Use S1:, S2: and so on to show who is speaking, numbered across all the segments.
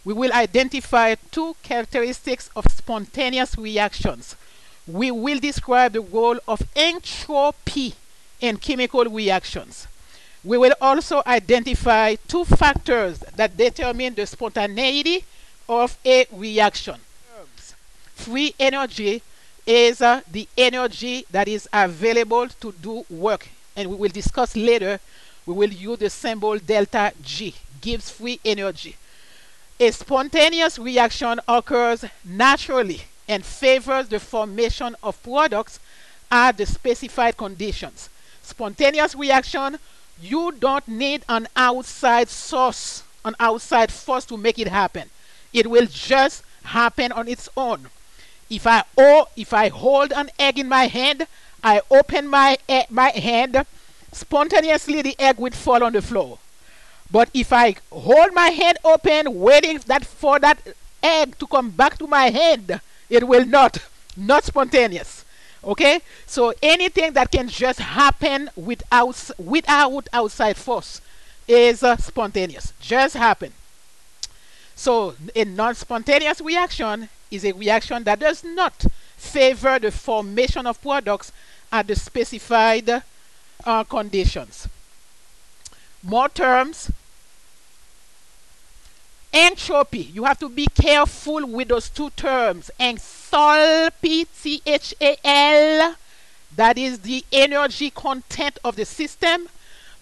S1: we will identify two characteristics of spontaneous reactions. We will describe the role of entropy in chemical reactions. We will also identify two factors that determine the spontaneity of a reaction. Free energy is the energy that is available to do work, and we will discuss later. We will use the symbol delta G, gives free energy. A spontaneous reaction occurs naturally and favors the formation of products at the specified conditions. Spontaneous reaction, you don't need an outside source, an outside force to make it happen. It will just happen on its own. If I hold an egg in my hand, I open my hand, spontaneously the egg will fall on the floor. But if I hold my hand open, waiting for that egg to come back to my hand, it will not spontaneous. Okay, so anything that can just happen without outside force is spontaneous, just happen. So a non-spontaneous reaction is a reaction that does not favor the formation of products at the specified conditions. More terms. Entropy. You have to be careful with those two terms. Enthalpy, THAL, that is the energy content of the system.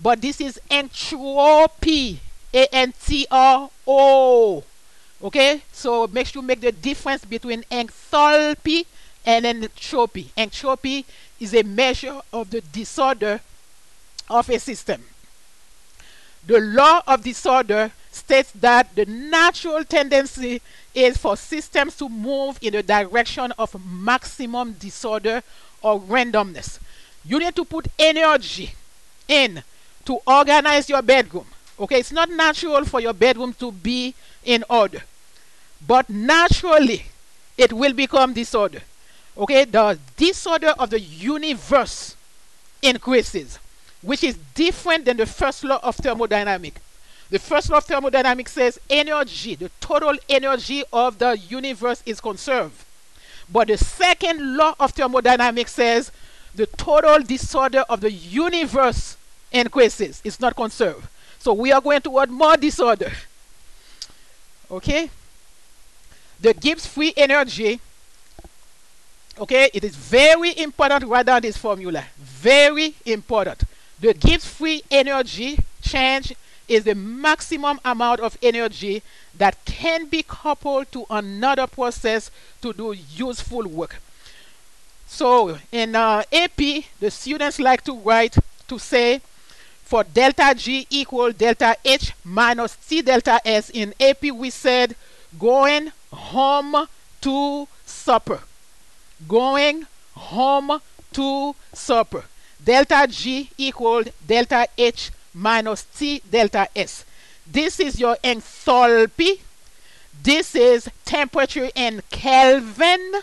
S1: But this is entropy, ANTRO. Okay, so make sure you make the difference between enthalpy and entropy. Entropy is a measure of the disorder of a system. The law of disorder states that the natural tendency is for systems to move in the direction of maximum disorder or randomness. You need to put energy in to organize your bedroom. Okay, it's not natural for your bedroom to be in order, but naturally it will become disorder. Okay, the disorder of the universe increases, which is different than the first law of thermodynamics. The first law of thermodynamics says energy, the total energy of the universe is conserved. But the second law of thermodynamics says the total disorder of the universe increases. It's not conserved. So we are going toward more disorder. Okay? The Gibbs free energy, okay, it is very important to write down this formula. Very important. The Gibbs free energy change is the maximum amount of energy that can be coupled to another process to do useful work. So in AP, the students like to write to say for delta G equal delta H minus T delta S. In AP we said going home to supper. Going home to supper. Delta G equal delta H minus T delta S. This is your enthalpy. This is temperature in Kelvin.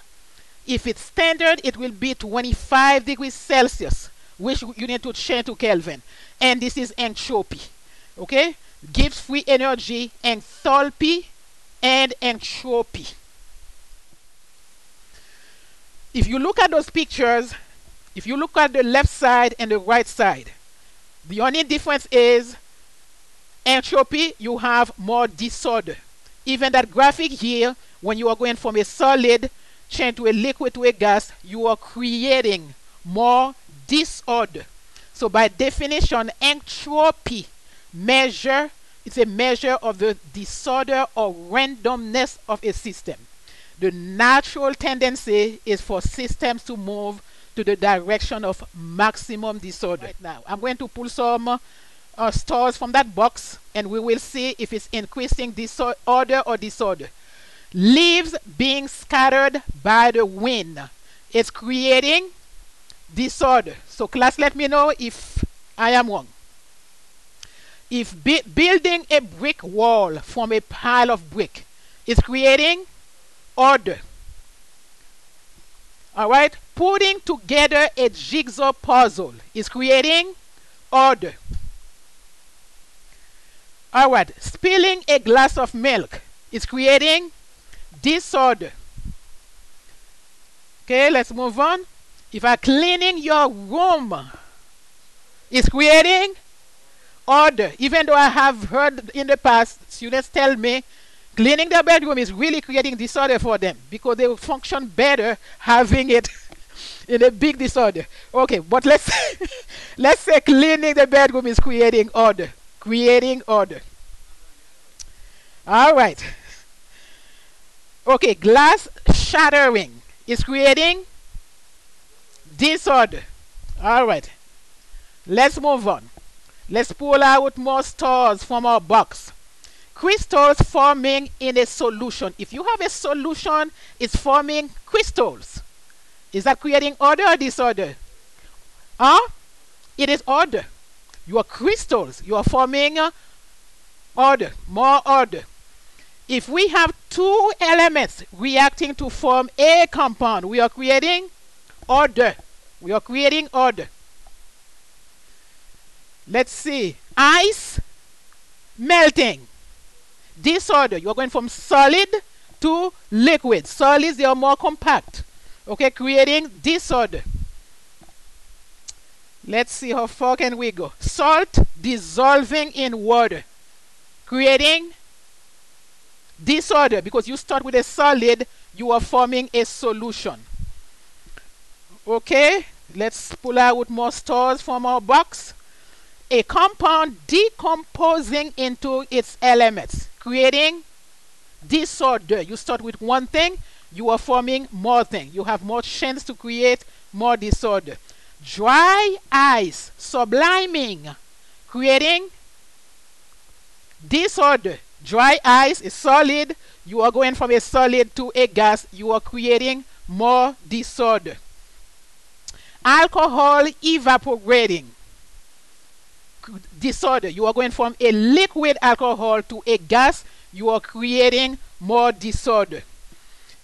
S1: If it's standard, it will be 25 degrees Celsius, which you need to change to Kelvin. And this is entropy. Okay? Gives free energy, enthalpy, and entropy. If you look at those pictures, if you look at the left side and the right side, the only difference is entropy, you have more disorder. Even that graphic here, when you are going from a solid change to a liquid to a gas, you are creating more disorder. So by definition, entropy measure, it's a measure of the disorder or randomness of a system. The natural tendency is for systems to move to the direction of maximum disorder. Right now, I'm going to pull some stars from that box, and we will see if it's increasing disorder or disorder. Leaves being scattered by the wind. It's creating disorder. So class, let me know if I am wrong. If building a brick wall from a pile of brick is creating order. All right, putting together a jigsaw puzzle is creating order. All right, spilling a glass of milk It's creating disorder. Okay, let's move on. If I'm cleaning your room, it's creating order. Even though I have heard in the past students tell me cleaning their bedroom is really creating disorder for them because they will function better having it in a big disorder. Okay, but let's let's say cleaning the bedroom is creating order. Creating order. All right. Okay, glass shattering is creating disorder. All right. Let's move on. Let's pull out more stars from our box. Crystals forming in a solution. If you have a solution, it's forming crystals. Is that creating order or disorder? Huh? It is order. Your crystals, you are forming order, more order. If we have two elements reacting to form a compound, we are creating order. We are creating order. Let's see. Ice melting. Disorder. You are going from solid to liquid. Solids, they are more compact. Okay, creating disorder. Let's see how far can we go. Salt dissolving in water. Creating disorder because you start with a solid, you are forming a solution. Okay, let's pull out more stars from our box. A compound decomposing into its elements, creating disorder. You start with one thing, you are forming more things. You have more chance to create more disorder. Dry ice subliming, creating disorder. Dry ice is solid. You are going from a solid to a gas. You are creating more disorder. Alcohol evaporating. Disorder. You are going from a liquid alcohol to a gas. You are creating more disorder.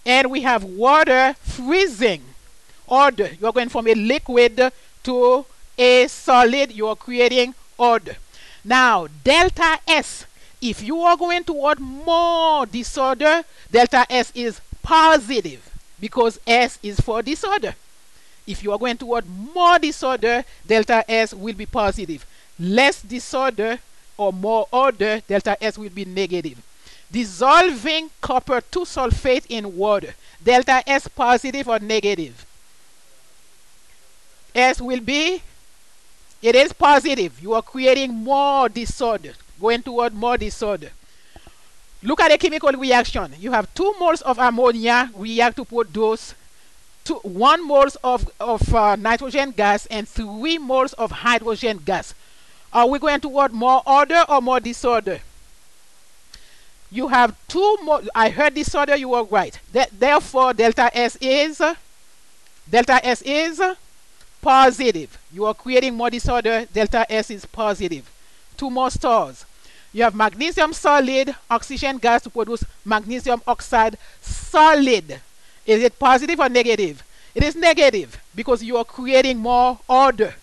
S1: And we have water freezing. Order. You are going from a liquid to a solid. You are creating order. Now, delta S. If you are going toward more disorder, delta S is positive because S is for disorder. If you are going toward more disorder, delta S will be positive. Less disorder or more order, delta S will be negative. Dissolving copper 2 sulfate in water, delta S positive or negative? S will be, it is positive. You are creating more disorder, going toward more disorder. Look at a chemical reaction. You have 2 moles of ammonia react to produce 1 moles of nitrogen gas and 3 moles of hydrogen gas. Are we going toward more order or more disorder? You have 2 more. I heard disorder, you were right. Therefore, delta S is positive. You are creating more disorder. Delta S is positive. 2 more stars. You have magnesium solid, oxygen gas to produce magnesium oxide solid. Is it positive or negative? It is negative because you are creating more order.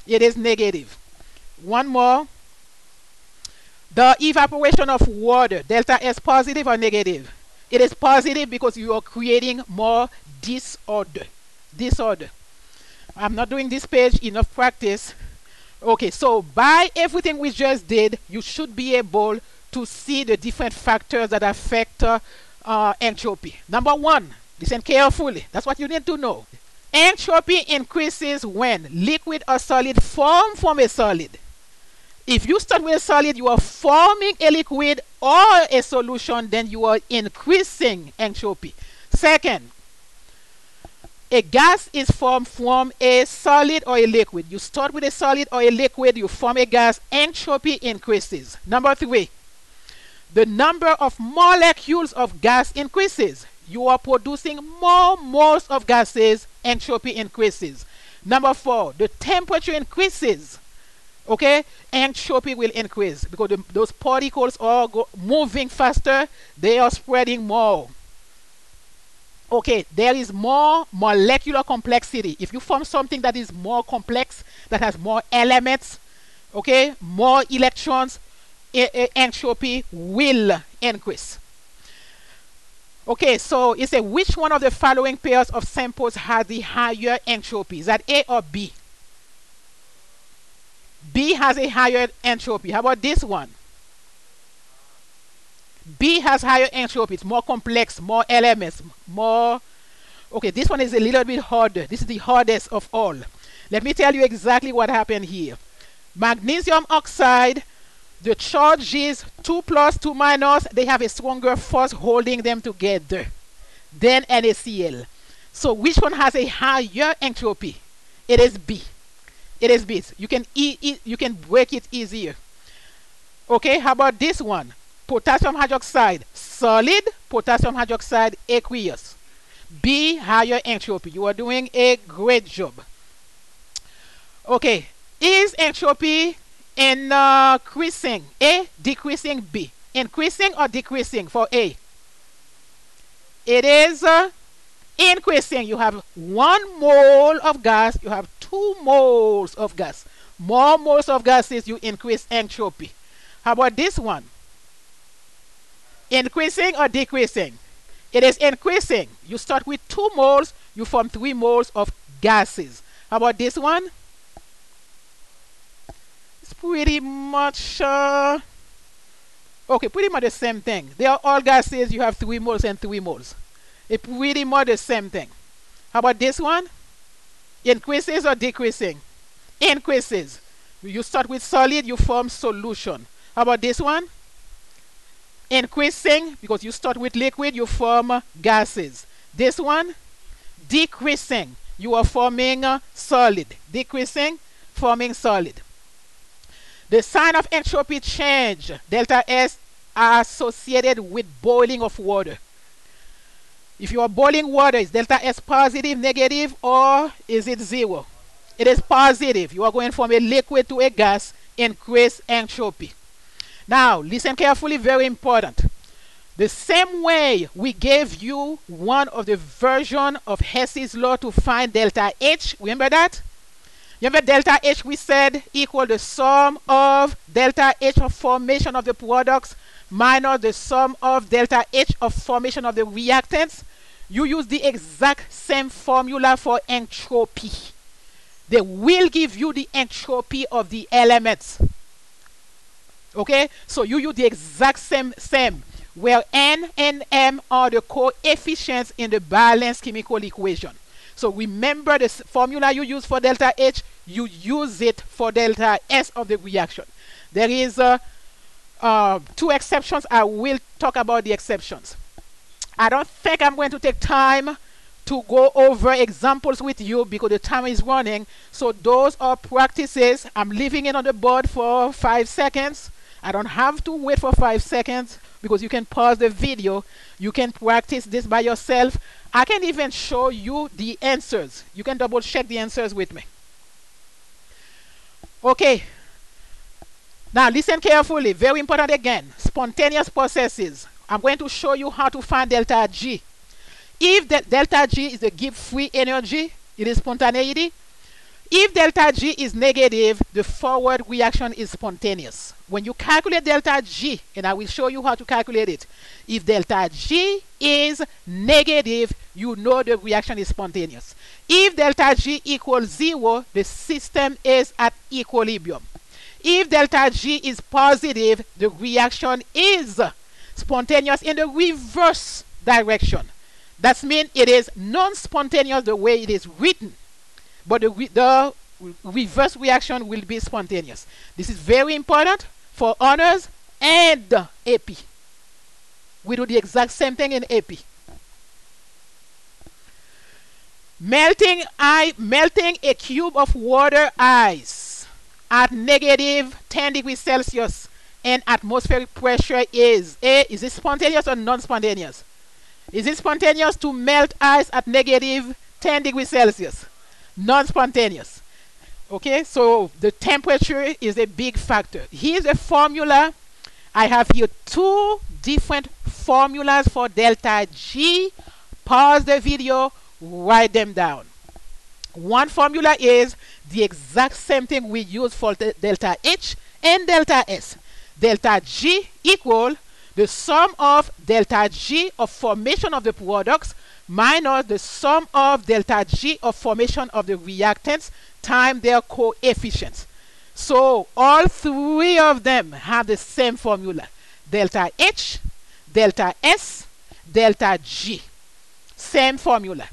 S1: It is negative. 1 more. The evaporation of water, delta S positive or negative? It is positive because you are creating more disorder. Disorder. I'm not doing this page, enough practice. Okay, so by everything we just did, you should be able to see the different factors that affect entropy. Number 1, listen carefully. That's what you need to know. Entropy increases when liquid or solid form from a solid. If you start with a solid, you are forming a liquid or a solution, then you are increasing entropy. Second, a gas is formed from a solid or a liquid. You start with a solid or a liquid, you form a gas, entropy increases. Number 3, the number of molecules of gas increases. You are producing more moles of gases, entropy increases. Number 4, the temperature increases. Okay, entropy will increase because those particles are moving faster, they are spreading more. Okay, there is more molecular complexity. If you form something that is more complex, that has more elements, okay, more electrons, entropy will increase. Okay, so it says which one of the following pairs of samples has the higher entropy? Is that A or B? B has a higher entropy. How about this one? B has higher entropy. It's more complex, more elements, more. Okay, this one is a little bit harder. This is the hardest of all. Let me tell you exactly what happened here. Magnesium oxide, the charge is 2 plus, 2 minus. They have a stronger force holding them together than NaCl. So which one has a higher entropy? It is B. It is B. You can you can break it easier. Okay, how about this one? Potassium hydroxide, solid. Potassium hydroxide, aqueous. B, higher entropy. You are doing a great job. Okay, is entropy increasing? A, decreasing. B, increasing or decreasing for A? It is increasing. You have 1 mole of gas, you have 2 moles of gas. More moles of gases, you increase entropy. How about this one? Increasing or decreasing? It is increasing. You start with 2 moles, you form 3 moles of gases. How about this one? It's pretty much okay, pretty much the same thing. They are all gases, you have 3 moles and 3 moles. It's pretty much the same thing. How about this one? Increases or decreasing? Increases. You start with solid, you form solution. How about this one? Increasing, because you start with liquid, you form gases. This one? Decreasing. You are forming solid. Decreasing, forming solid. The sign of entropy change, delta S, are associated with boiling of water. If you are boiling water, is delta S positive, negative, or is it 0? It is positive. You are going from a liquid to a gas, increase entropy. Now, listen carefully, very important. The same way we gave you one of the version of Hess's law to find delta H, remember that? Remember delta H we said equal the sum of delta H of formation of the products minus the sum of delta H of formation of the reactants. You use the exact same formula for entropy. They will give you the entropy of the elements. Okay, so you use the exact same, where N and M are the coefficients in the balanced chemical equation. So remember the formula you use for delta H, you use it for delta S of the reaction. There is 2 exceptions. I will talk about the exceptions. I don't think I'm going to take time to go over examples with you because the time is running. So those are practices. I'm leaving it on the board for 5 seconds. I don't have to wait for 5 seconds because you can pause the video. You can practice this by yourself. I can even show you the answers. You can double check the answers with me. Okay. Now listen carefully. Very important again. Spontaneous processes. I'm going to show you how to find delta G. If the delta G is the Gibbs free energy, it is spontaneity. If delta G is negative, the forward reaction is spontaneous. When you calculate delta G, and I will show you how to calculate it, if delta G is negative, you know the reaction is spontaneous. If delta G equals 0, the system is at equilibrium. If delta G is positive, the reaction is spontaneous in the reverse direction. That means it is non-spontaneous the way it is written, but the reverse reaction will be spontaneous. This is very important for honors and AP. We do the exact same thing in AP. Melting a cube of water ice at negative 10 degrees Celsius and atmospheric pressure is it spontaneous or non-spontaneous? Is it spontaneous to melt ice at negative 10 degrees Celsius? Non-spontaneous. Okay, so the temperature is a big factor. Here's a formula. I have here 2 different formulas for delta G. Pause the video, write them down. One formula is the exact same thing we use for delta H and delta S. Delta G equal The sum of delta G of formation of the products minus the sum of delta G of formation of the reactants times their coefficients. So all three of them have the same formula. Delta H, delta S, delta G. Same formula.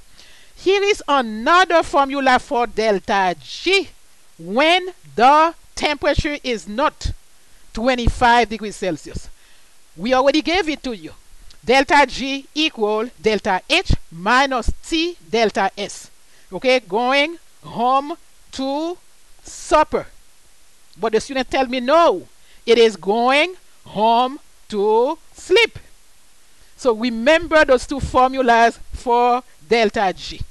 S1: Here is another formula for delta G when the temperature is not 25 degrees Celsius. We already gave it to you. Delta G equal delta H minus T delta S. Okay, going home to supper. But the student tell me no, it is going home to sleep. So remember those two formulas for delta G.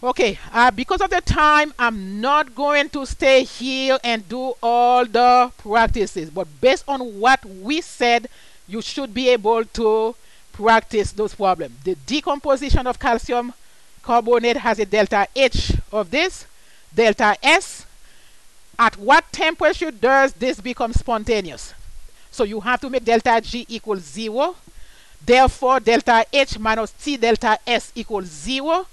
S1: Okay, because of the time, I'm not going to stay here and do all the practices. But based on what we said, you should be able to practice those problems. The decomposition of calcium carbonate has a delta H of this, delta S. At what temperature does this become spontaneous? So you have to make delta G equal 0. Therefore, delta H minus T delta S equals 0.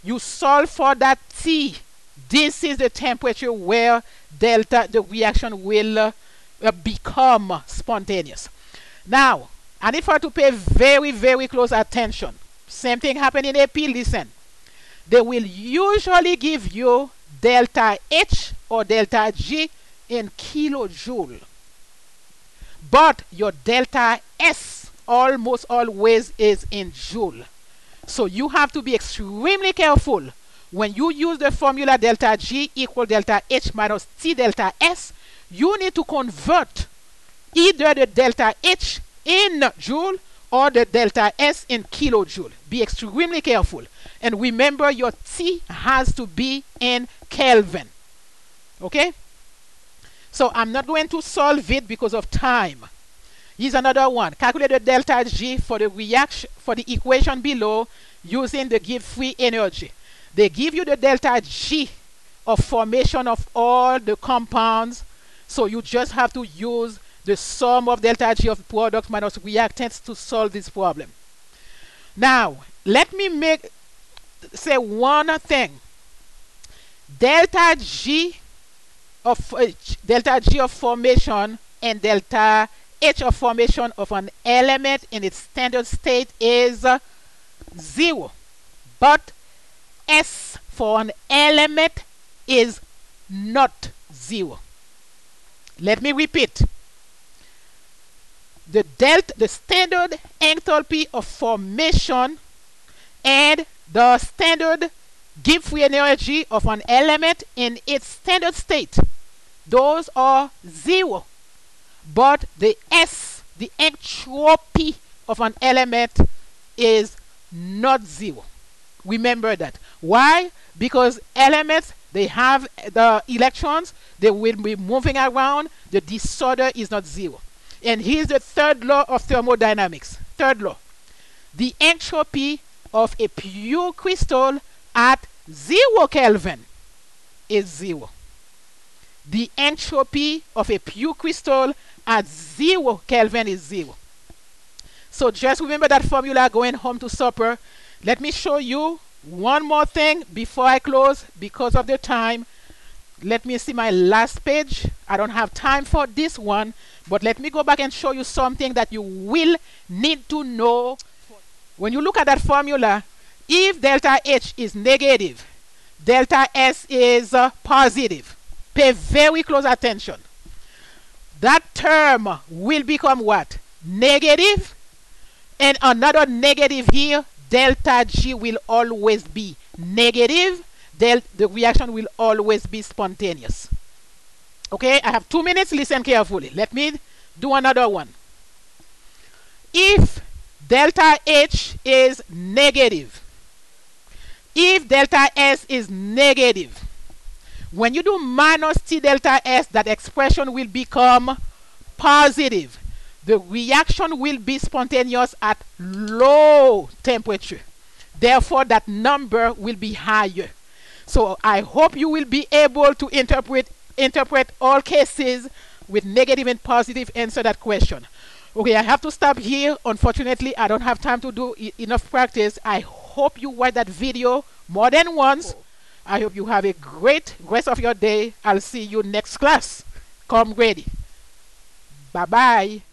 S1: You solve for that T. This is the temperature where the reaction will become spontaneous. Now, I need for you to pay very, very close attention. Same thing happened in AP. Listen. They will usually give you delta H or delta G in kilojoule. But your delta S almost always is in joule. So you have to be extremely careful when you use the formula delta G equal delta H minus T delta S. You need to convert either the delta H in joule or the delta S in kilojoule. Be extremely careful. And remember, your T has to be in Kelvin. Okay? So I'm not going to solve it because of time. Here's another one. Calculate the delta G for the reaction for the equation below using the give free energy. They give you the delta G of formation of all the compounds. So you just have to use the sum of delta G of products minus reactants to solve this problem. Now, let me say one thing. Delta G of formation and delta H of formation of an element in its standard state is 0. But S for an element is not 0. Let me repeat. The standard enthalpy of formation and the standard give free energy of an element in its standard state, those are 0. But the S, the entropy of an element, is not 0. Remember that. Why? Because elements, they have the electrons, they will be moving around. The disorder is not 0. And here's the third law of thermodynamics. Third law. The entropy of a pure crystal at 0 Kelvin is 0. The entropy of a pure crystal at 0 Kelvin is 0. So just remember that formula going home to supper. Let me show you one more thing before I close because of the time. Let me see my last page. I don't have time for this one, but let me go back and show you something that you will need to know. When you look at that formula, if delta H is negative, delta S is positive. Pay very close attention. That term will become what? Negative. And another negative here, delta G will always be negative. The reaction will always be spontaneous. Okay, I have 2 minutes. Listen carefully. Let me do another one. If delta H is negative, if delta S is negative, when you do minus T delta S, that expression will become positive. The reaction will be spontaneous at low temperature. Therefore, that number will be higher. So I hope you will be able to interpret all cases with negative and positive answer that question. Okay, I have to stop here. Unfortunately, I don't have time to do enough practice. I hope you watch that video more than once. I hope you have a great rest of your day. I'll see you next class. Come ready. Bye bye.